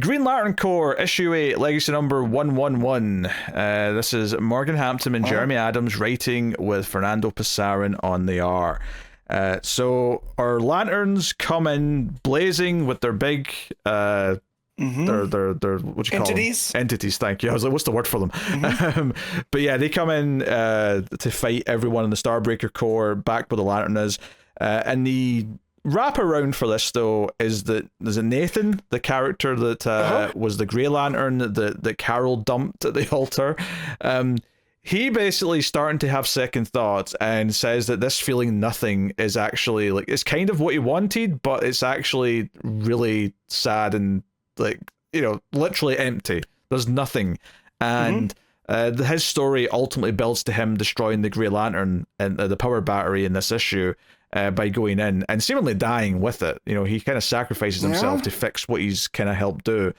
Green Lantern Corps, issue 8, legacy number 111. This is Morgan Hampton and Jeremy Adams writing with Fernando Pasarin on the art. So our lanterns come in blazing with their big their what do you call entities? Them? Entities, thank you. I was like, what's the word for them? But yeah, they come in to fight everyone in the Starbreaker Corps, backed by the Lantern is. And the wrap around for this though is that there's a Nathan, the character that was the Grey Lantern that Carol dumped at the altar. He basically starting to have second thoughts and says that this feeling nothing is actually like, it's kind of what he wanted, but it's actually really sad and like, you know, literally empty. There's nothing. And his story ultimately builds to him destroying the Grey Lantern and the power battery in this issue. By going in and seemingly dying with it. You know, he kind of sacrifices himself to fix what he's kind of helped do.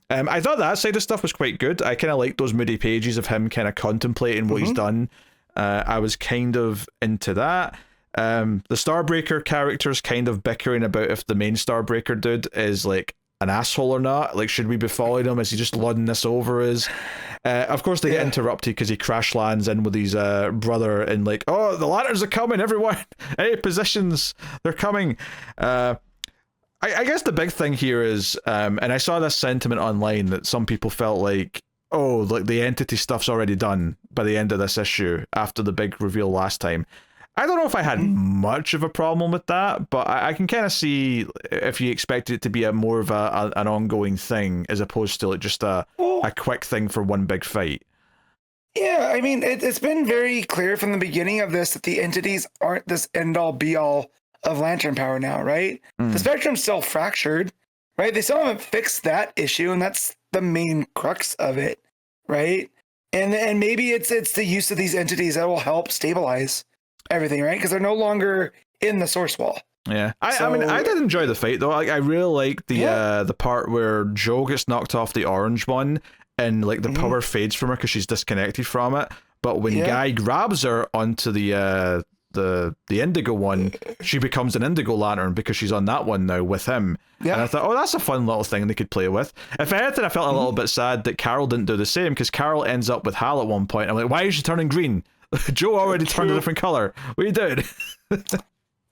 I thought that side of stuff was quite good. I kind of liked those moody pages of him kind of contemplating what he's done. I was kind of into that. The Starbreaker characters kind of bickering about if the main Starbreaker dude is like an asshole or not. Like, should we be following him? Is he just lodding this over us? Of course, they get interrupted because he crash lands in with his brother and like, oh, the lanterns are coming, everyone. Hey, positions, they're coming. I guess the big thing here is, and I saw this sentiment online that some people felt like, oh, like the entity stuff's already done by the end of this issue after the big reveal last time. I don't know if I had much of a problem with that, but I can kind of see if you expected it to be a more of an ongoing thing as opposed to like just a quick thing for one big fight. Yeah, I mean, it's been very clear from the beginning of this that the entities aren't this end-all be-all of Lantern power now, right? The Spectrum's still fractured, right? They still haven't fixed that issue, and that's the main crux of it, right? And maybe it's the use of these entities that will help stabilize everything, right? Because they're no longer in the source wall. Yeah, I mean, I did enjoy the fight though. I really like the part where Joe gets knocked off the orange one, and like the power fades from her because she's disconnected from it. But when Guy grabs her onto the indigo one, she becomes an indigo lantern because she's on that one now with him. Yeah. And I thought, oh, that's a fun little thing they could play with. If anything, I felt a little bit sad that Carol didn't do the same because Carol ends up with Hal at one point. I'm like, why is she turning green? Joe already turned a different color. What are you doing?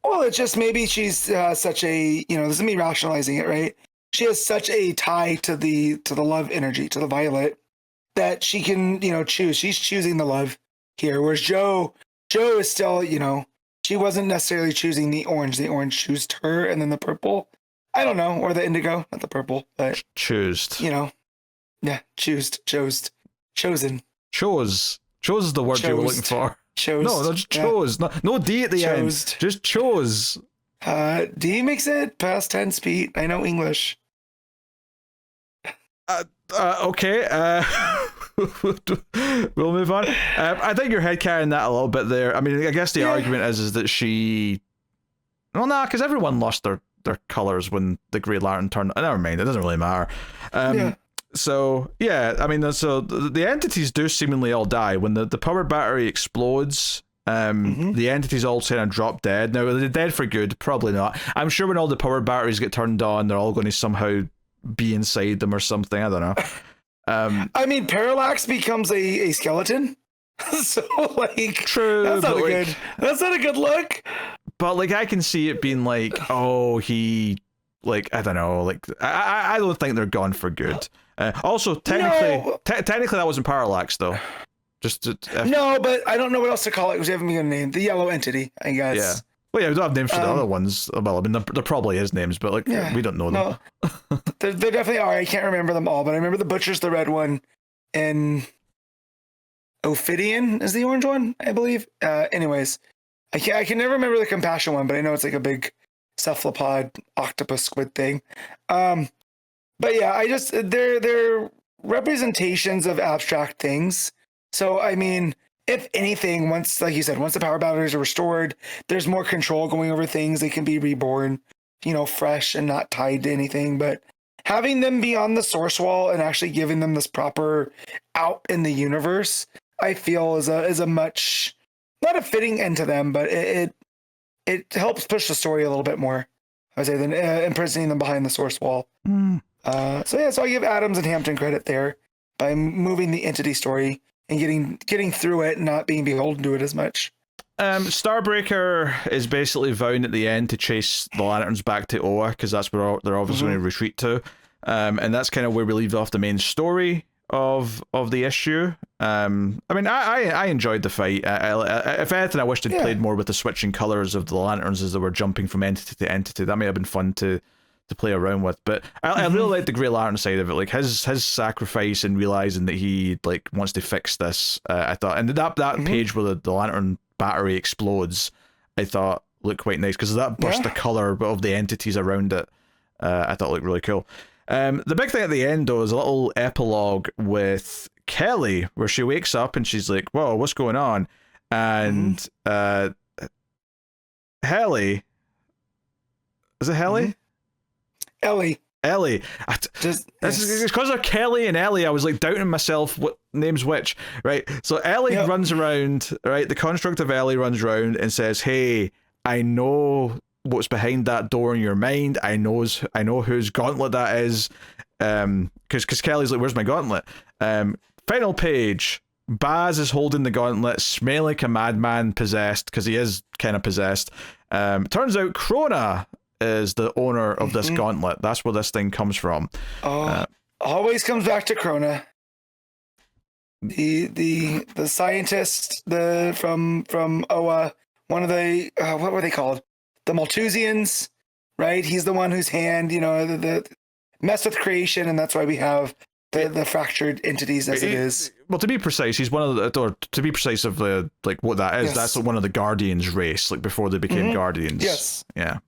Well, it's just maybe she's such a, you know, this is me rationalizing it, right? She has such a tie to the love energy, to the violet, that she can, you know, choose. She's choosing the love here, whereas Joe is still, you know, she wasn't necessarily choosing the orange. The orange chose her, and then the purple, I don't know, or the indigo, not the purple, but choosed. You know, yeah, chosen. Chose is the word you were looking for. Chose. No, just chose. Yeah. No D at the end. Just chose. D makes it past tense, Pete. I know English. Okay. We'll move on. I think you're headcanon that a little bit there. I mean, I guess the argument is that she... Well, nah, because everyone lost their colours when the Grey Lantern turned... Never mind, it doesn't really matter. So, yeah, I mean, so the entities do seemingly all die. When the power battery explodes, the entities all kind of drop dead. Now, are they dead for good? Probably not. I'm sure when all the power batteries get turned on, they're all going to somehow be inside them or something. I don't know. I mean, Parallax becomes a skeleton. So, like, true, that's not a good look. But, like, I can see it being like, oh, he... Like, I don't know, like, I don't think they're gone for good. Also, technically, technically that wasn't Parallax, though. No, but I don't know what else to call it because we haven't been given a name. The yellow entity, I guess. Yeah. Well, yeah, we don't have names for the other ones. Well, I mean, there probably is names, but, like, we don't know them. No, there definitely are. I can't remember them all, but I remember the Butcher's the red one, and Ophidian is the orange one, I believe. Anyways, I can never remember the Compassion one, but I know it's like a big cephalopod octopus squid thing. But yeah, I just they're representations of abstract things. So I mean, if anything, once, like you said, once the power batteries are restored, there's more control going over things. They can be reborn, you know, fresh and not tied to anything. But having them be on the source wall and actually giving them this proper out in the universe, I feel is a much, not a fitting end to them, but it helps push the story a little bit more, I would say, than imprisoning them behind the source wall. So I give Adams and Hampton credit there by moving the entity story and getting through it and not being beholden to it as much. Starbreaker is basically vowing at the end to chase the Lanterns back to Oa, because that's where they're obviously going to retreat to. And that's kind of where we leave off the main story of the issue. I mean, I enjoyed the fight. If anything, I wished I'd played more with the switching colors of the Lanterns as they were jumping from entity to entity. That may have been fun to play around with. But I really like the Grey Lantern side of it, like his sacrifice and realizing that he like wants to fix this. I thought, and that page where the Lantern battery explodes, I thought looked quite nice because of that burst of color of the entities around it. I thought looked really cool. The big thing at the end, though, is a little epilogue with Kelly, where she wakes up and she's like, "Whoa, what's going on?" And Helly, is it Helly? Ellie. It's because of Kelly and Ellie. I was like doubting myself what name's which, right? So Ellie runs around, right? The construct of Ellie runs around and says, "Hey, I know what's behind that door in your mind. I know whose gauntlet that is." Because Kelly's like, "Where's my gauntlet?" Final page. Baz is holding the gauntlet, smelling like a madman, possessed, because he is kind of possessed. Turns out Krona is the owner of this gauntlet. That's where this thing comes from. Always comes back to Krona. The scientist from Oa, one of the what were they called? The Malthusians, right? He's the one whose hand, the mess with creation, and that's why we have the fractured entities as it is. Well, to be precise, he's one of the, or to be precise of the like what that is. That's one of the Guardians race, like before they became Guardians. Yes. Yeah.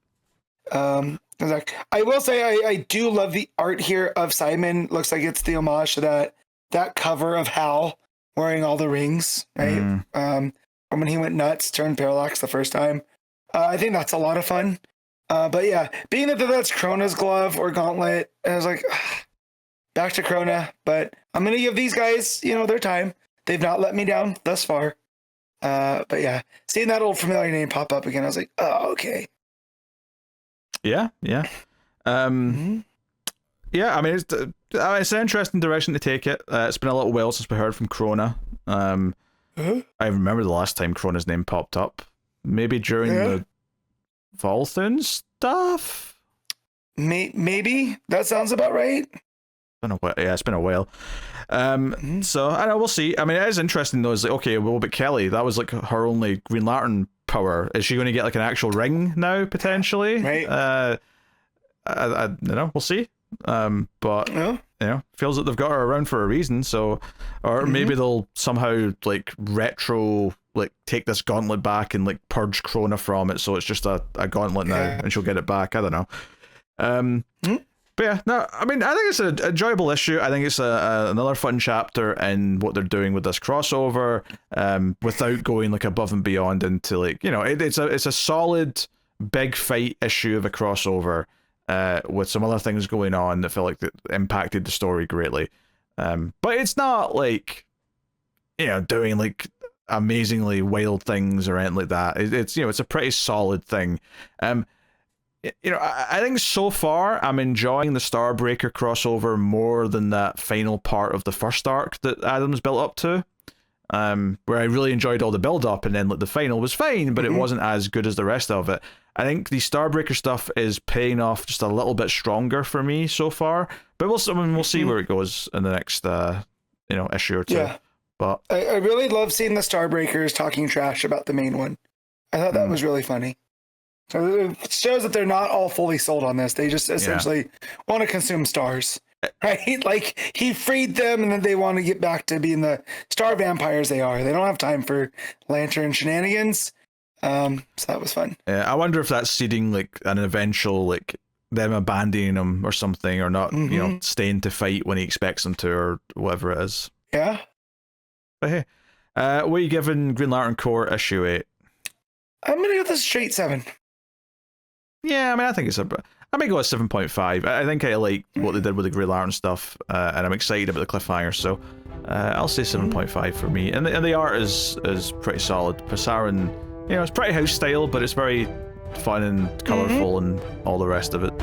I will say I do love the art here of Simon. Looks like it's the homage to that cover of Hal wearing all the rings, right? From when he went nuts, turned Parallax the first time. I think that's a lot of fun. But yeah, being that that's Krona's glove or gauntlet, I was like, back to Krona. But I'm gonna give these guys, their time. They've not let me down thus far. But yeah, seeing that old familiar name pop up again, I was like, oh, okay. Yeah. Yeah, I mean, it's an interesting direction to take it. It's been a little while since we heard from Krona. I remember the last time Krona's name popped up. Maybe during the Volthun stuff? Maybe. That sounds about right. It's been a while. So, I know, we'll see. I mean, it is interesting, though. It's like, okay, well, but Kelly, that was like her only Green Lantern power. Is she going to get like an actual ring now, potentially? Right. I we'll see. But feels like they've got her around for a reason. So, or maybe they'll somehow like retro, like take this gauntlet back and like purge Krona from it, so it's just a gauntlet now, and she'll get it back. I don't know. But yeah, no, I mean, I think it's an enjoyable issue. I think it's another fun chapter in what they're doing with this crossover, without going like above and beyond into like, it's a solid big fight issue of a crossover, with some other things going on that feel like that impacted the story greatly. But it's not like, doing like amazingly wild things or anything like that. It's it's a pretty solid thing. I think so far I'm enjoying the Starbreaker crossover more than that final part of the first arc that Adams built up to, where I really enjoyed all the build up, and then like the final was fine, but it wasn't as good as the rest of it. I think the Starbreaker stuff is paying off just a little bit stronger for me so far, but we'll see where it goes in the next issue or two. Yeah. But I really love seeing the Starbreakers talking trash about the main one. I thought that was really funny. So it shows that they're not all fully sold on this. They just essentially want to consume stars, right? Like, he freed them, and then they want to get back to being the star vampires they are. They don't have time for lantern shenanigans. So that was fun. Yeah, I wonder if that's seeding like an eventual like them abandoning him or something, or not, staying to fight when he expects them to, or whatever it is. Yeah. But hey, what are you giving Green Lantern Corps issue 8? I'm gonna give this a straight 7. Yeah, I mean, I think I may go at 7.5. I think I like what they did with the Green Lantern stuff, and I'm excited about the cliffhanger, so I'll say 7.5 for me. And the art is pretty solid. PASARÍN, it's pretty house style, but it's very fun and colourful and all the rest of it.